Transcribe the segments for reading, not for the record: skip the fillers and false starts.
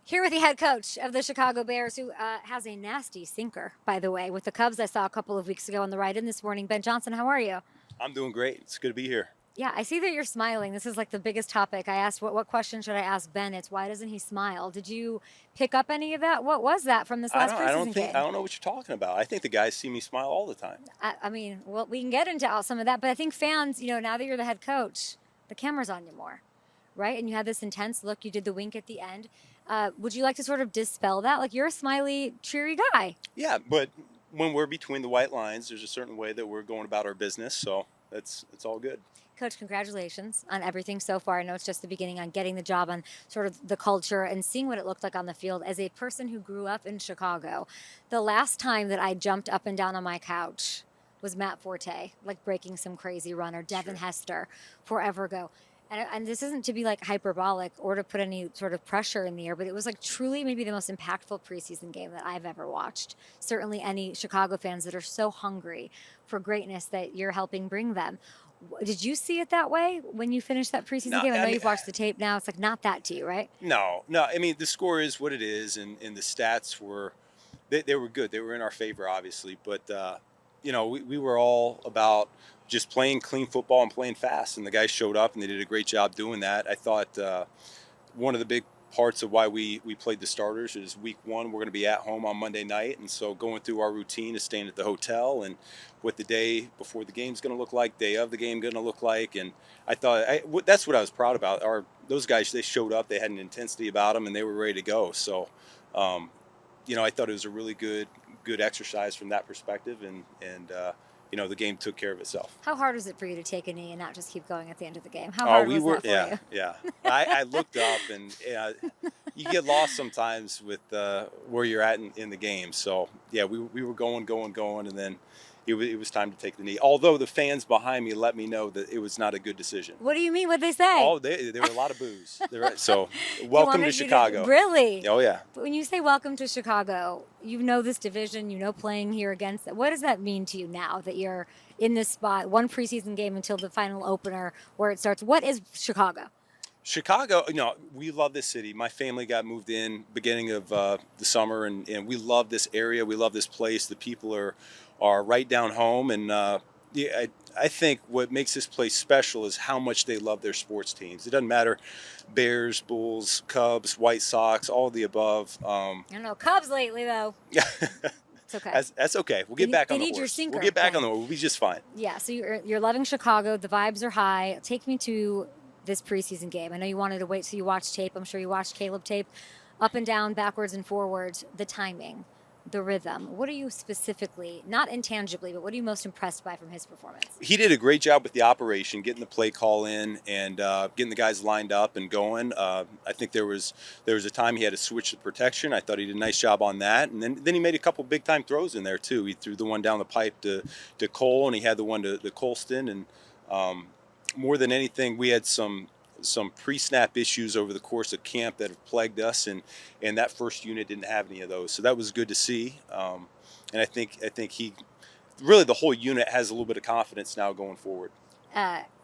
Here with the head coach of the Chicago Bears, who has a nasty sinker, by the way, with the Cubs I saw a couple of weeks ago on the ride in this morning. Ben Johnson, how are you? I'm doing great. It's good to be here. Yeah, I see that you're smiling. This is like the biggest topic. I asked, what question should I ask Ben? It's why doesn't he smile? Did you pick up any of that? What was that from this I last don't. I don't preseason think. I game? don't know what you're talking about. I think the guys see me smile all the time. I mean, well, we can get into some of that, but I think fans, now that you're the head coach, the camera's on you more, right? And you had this intense look. You did the wink at the end. Would you like to sort of dispel that? Like, you're a smiley, cheery guy. Yeah, but when we're between the white lines, there's a certain way that we're going about our business. So it's all good. Coach, congratulations on everything so far. I know it's just the beginning on getting the job, on sort of the culture and seeing what it looked like on the field. As a person who grew up in Chicago, the last time that I jumped up and down on my couch was Matt Forte, like breaking some crazy run, or Devin Sure. Hester forever ago. And this isn't to be like hyperbolic or to put any sort of pressure in the air, but it was like truly maybe the most impactful preseason game that I've ever watched. Certainly, any Chicago fans that are so hungry for greatness that you're helping bring them. Did you see it that way when you finished that preseason No, game? I I know mean, you've watched the tape now. It's like not that to you, right? no. I mean, the score is what it is, and the stats were they were good. They were in our favor, obviously, but we were all about just playing clean football and playing fast, and the guys showed up and they did a great job doing that. I thought one of the big parts of why we played the starters is week one we're going to be at home on Monday night, and so going through our routine is staying at the hotel and what the day before the game's going to look like, day of the game going to look like. And I thought that's what I was proud about. Those guys, they showed up, they had an intensity about them, and they were ready to go. So I thought it was a really good exercise from that perspective, and the game took care of itself. How hard was it for you to take a knee and not just keep going at the end of the game? How Oh, hard we was were, that for yeah, you? yeah. I looked up, and you get lost sometimes with where you're at in the game. So yeah, we were going, and then it was time to take the knee. Although the fans behind me let me know that it was not a good decision. What do you mean? What'd they say? Oh, there were a lot of boos. So Do you want welcome me to to just, Chicago. really? Oh yeah. But when you say welcome to Chicago, you know this division, playing here against it. What does that mean to you now that you're in this spot, one preseason game until the final opener where it starts? What is Chicago? Chicago, we love this city. My family got moved in beginning of the summer, and we love this area. We love this place. The people are right down home, and yeah, I think what makes this place special is how much they love their sports teams. It doesn't matter, Bears, Bulls, Cubs, White Sox, all of the above. I don't know. Cubs lately, though. It's okay. That's okay. We'll They get back they on the need your horse. sinker, We'll get back Ben. on the horse. We'll be just fine. Yeah, so you're loving Chicago. The vibes are high. Take me to this preseason game. I know you wanted to wait so you watched tape. I'm sure you watched Caleb tape, up and down, backwards and forwards. The timing, the rhythm. What are you specifically, not intangibly, but what are you most impressed by from his performance? He did a great job with the operation, getting the play call in and getting the guys lined up and going. I think there was a time he had to switch the protection. I thought he did a nice job on that, and then he made a couple big time throws in there too. He threw the one down the pipe to Cole, and he had the one to Colston. And more than anything, we had some pre-snap issues over the course of camp that have plagued us, and that first unit didn't have any of those. So that was good to see. And I think he really, the whole unit has a little bit of confidence now going forward.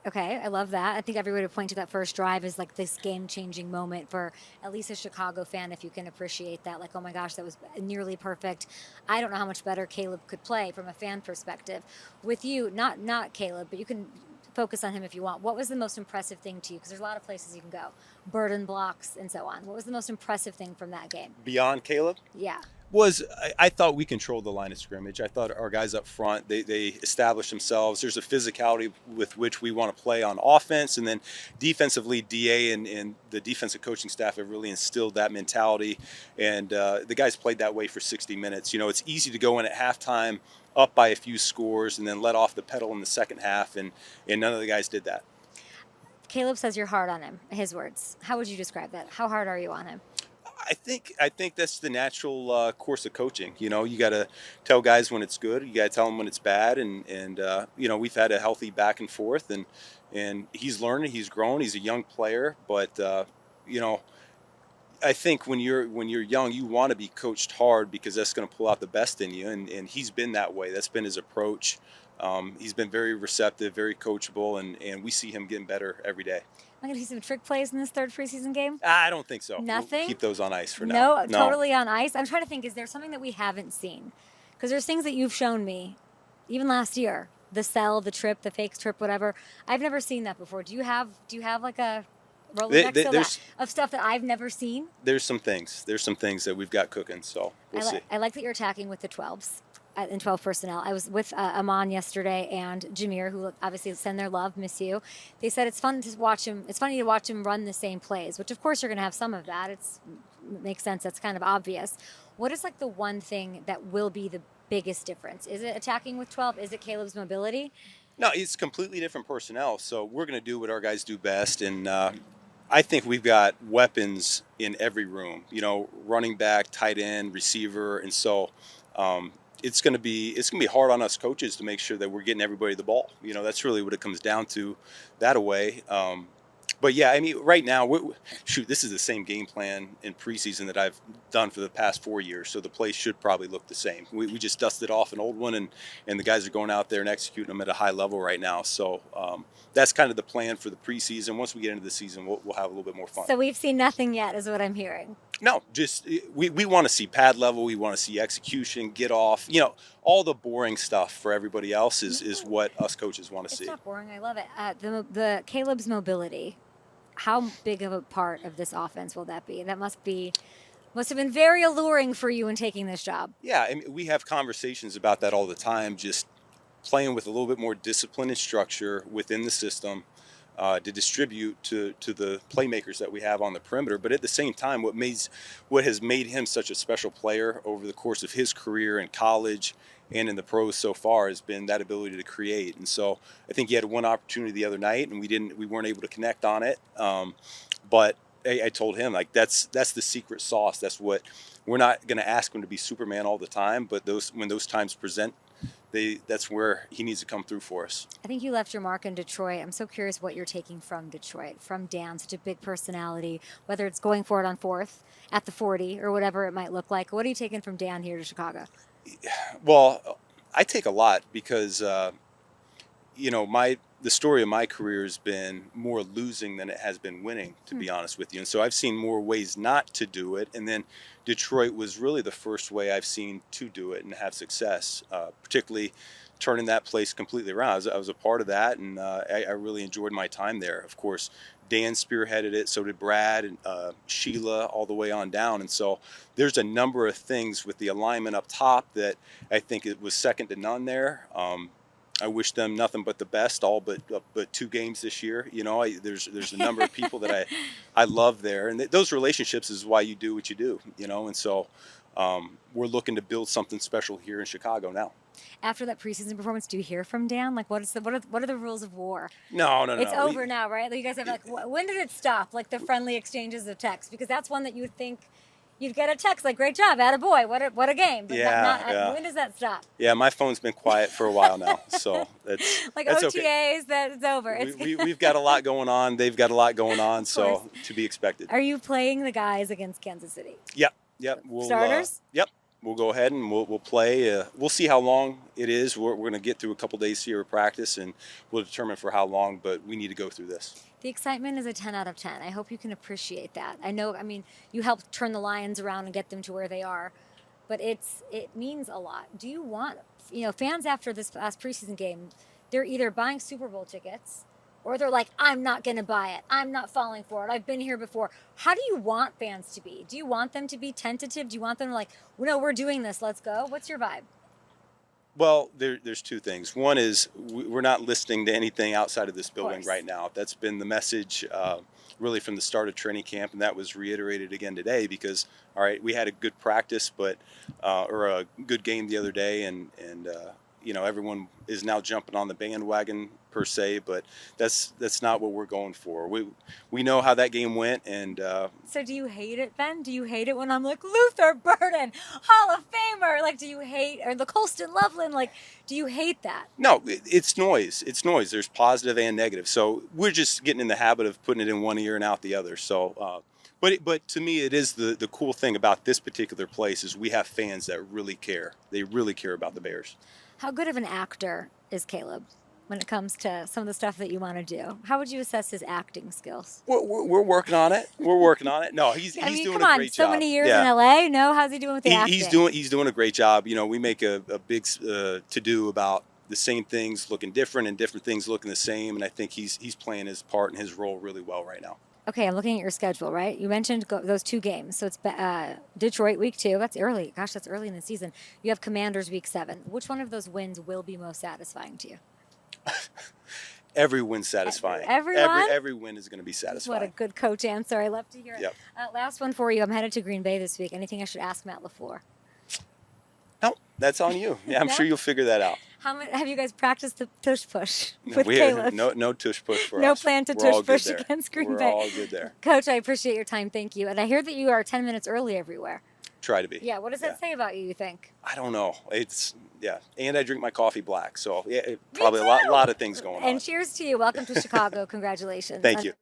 Okay, I love that. I think everybody would point to that first drive as like this game-changing moment for at least a Chicago fan, if you can appreciate that. Like, oh my gosh, that was nearly perfect. I don't know how much better Caleb could play from a fan perspective. With you, not Caleb, but you can focus on him if you want. What was the most impressive thing to you? Because there's a lot of places you can go, burden blocks and so on. What was the most impressive thing from that game? Beyond Caleb, Yeah. I thought we controlled the line of scrimmage. I thought our guys up front, they established themselves. There's a physicality with which we want to play on offense, and then defensively, DA and the defensive coaching staff have really instilled that mentality, and the guys played that way for 60 minutes. It's easy to go in at halftime up by a few scores and then let off the pedal in the second half, and none of the guys did that. Caleb says you're hard on him, his words. How would you describe that? How hard are you on him? I think that's the natural course of coaching. You got to tell guys when it's good. You got to tell them when it's bad. And we've had a healthy back and forth, and he's learning. He's grown. He's a young player, but I think when you're young, you want to be coached hard because that's going to pull out the best in you, and he's been that way. That's been his approach. He's been very receptive, very coachable, and we see him getting better every day. I'm going to see some trick plays in this third preseason game. I don't think so. We'll Nothing? keep those on ice for No, now. No, totally on ice. I'm trying to think, is there something that we haven't seen? Because there's things that you've shown me, even last year, the cell, the trip, the fake trip, whatever. I've never seen that before. Do you have like a Rolodex of stuff that I've never seen? There's some things. There's some things that we've got cooking. So we'll see. I like that you're attacking with the 12s. In 12 personnel. I was with Aman yesterday and Jameer, who obviously send their love, miss you. They said it's fun to watch him. It's funny to watch him run the same plays, which of course you're going to have some of that. It makes sense. That's kind of obvious. What is like the one thing that will be the biggest difference? Is it attacking with 12? Is it Caleb's mobility? No, it's completely different personnel. So we're going to do what our guys do best. And I think we've got weapons in every room, running back, tight end, receiver. And so, it's going to be hard on us coaches to make sure that we're getting everybody the ball. That's really what it comes down to, that away. But yeah, I mean, right now, this is the same game plan in preseason that I've done for the past 4 years. So the plays should probably look the same. We just dusted off an old one, and the guys are going out there and executing them at a high level right now. So that's kind of the plan for the preseason. Once we get into the season, we'll have a little bit more fun. So we've seen nothing yet, is what I'm hearing. No, just we want to see pad level. We want to see execution, get off. All the boring stuff for everybody else is what us coaches want to see. It's not boring. I love it. The Caleb's mobility. How big of a part of this offense will that be? That must have been very alluring for you in taking this job. Yeah, I mean, we have conversations about that all the time. Just playing with a little bit more discipline and structure within the system. To distribute to the playmakers that we have on the perimeter. But at the same time, what has made him such a special player over the course of his career in college and in the pros so far has been that ability to create. And so I think he had one opportunity the other night, and we weren't able to connect on it. But I told him, like, that's the secret sauce. That's what we're not going to ask him to be Superman all the time, but when those times present, that's where he needs to come through for us. I think you left your mark in Detroit. I'm so curious what you're taking from Detroit, from Dan, such a big personality, whether it's going for it on fourth, at the 40, or whatever it might look like. What are you taking from Dan here to Chicago? Well, I take a lot because, the story of my career has been more losing than it has been winning, to be honest with you. And so I've seen more ways not to do it. And then Detroit was really the first way I've seen to do it and have success, particularly turning that place completely around. I was a part of that, and I really enjoyed my time there. Of course, Dan spearheaded it, so did Brad and Sheila, all the way on down. And so there's a number of things with the alignment up top that I think it was second to none there. I wish them nothing but the best, all but 2 games this year. There's a number of people that I love there, and those relationships is why you do what you do. And so we're looking to build something special here in Chicago now. After that preseason performance, do you hear from Dan? Like, what are the rules of war? No. It's over now, right? Like, you guys have when did it stop? Like the friendly exchanges of text, because that's one that you would think. You'd get a text like, "Great job, attaboy, what a game." But yeah. When does that stop? Yeah, my phone's been quiet for a while now, so that's OTAs. Okay. It's over. We've got a lot going on. They've got a lot going on, so to be expected. Are you playing the guys against Kansas City? Yep. Starters? Yep. We'll go ahead and we'll play. We'll see how long it is. We're going to get through a couple days here of practice, and we'll determine for how long. But we need to go through this. The excitement is a 10 out of 10. I hope you can appreciate that. I mean, you helped turn the Lions around and get them to where they are, but it means a lot. Do you want, fans after this last preseason game, they're either buying Super Bowl tickets or they're like, I'm not going to buy it. I'm not falling for it. I've been here before. How do you want fans to be? Do you want them to be tentative? Do you want them to no, we're doing this. Let's go. What's your vibe? Well, there's 2 things. One is we're not listening to anything outside of this building right now. That's been the message really from the start of training camp, and that was reiterated again today because, all right, we had a good practice or a good game the other day, and everyone is now jumping on the bandwagon per se, but that's not what we're going for. We know how that game went, and so do you hate it, Ben? Do you hate it when I'm like, Luther Burden, Hall of Famer? Like, do you hate, or the Colston Loveland? Like, do you hate that? No, it's noise. It's noise. There's positive and negative. So we're just getting in the habit of putting it in one ear and out the other. So But to me, it is the cool thing about this particular place is we have fans that really care. They really care about the Bears. How good of an actor is Caleb when it comes to some of the stuff that you want to do? How would you assess his acting skills? We're working on it. We're working on it. No, he's doing come a on, great so job. many years Yeah. in LA. No, how's he doing with the acting? He's doing a great job. You know, we make a big to do about the same things looking different and different things looking the same, and I think he's playing his part and his role really well right now. Okay, I'm looking at your schedule, right? You mentioned those 2 games. So it's Detroit week 2. That's early. Gosh, that's early in the season. You have Commanders week 7. Which one of those wins will be most satisfying to you? Every win's satisfying. Everyone? Every win is going to be satisfying. What a good coach answer. I love to hear it. Yep. Last one for you. I'm headed to Green Bay this week. Anything I should ask Matt LaFleur? No, that's on you. Yeah, I'm No? sure you'll figure that out. Have you guys practiced the tush push No, with Caleb? no tush push for us. No plan to We're all tush good push there. against Green We're Bay. all good there. Coach, I appreciate your time. Thank you. And I hear that you are 10 minutes early everywhere. Try to be. Yeah, what does that say about you think? I don't know. And I drink my coffee black, so probably a lot of things going on. And cheers to you. Welcome to Chicago. Congratulations. Thank you.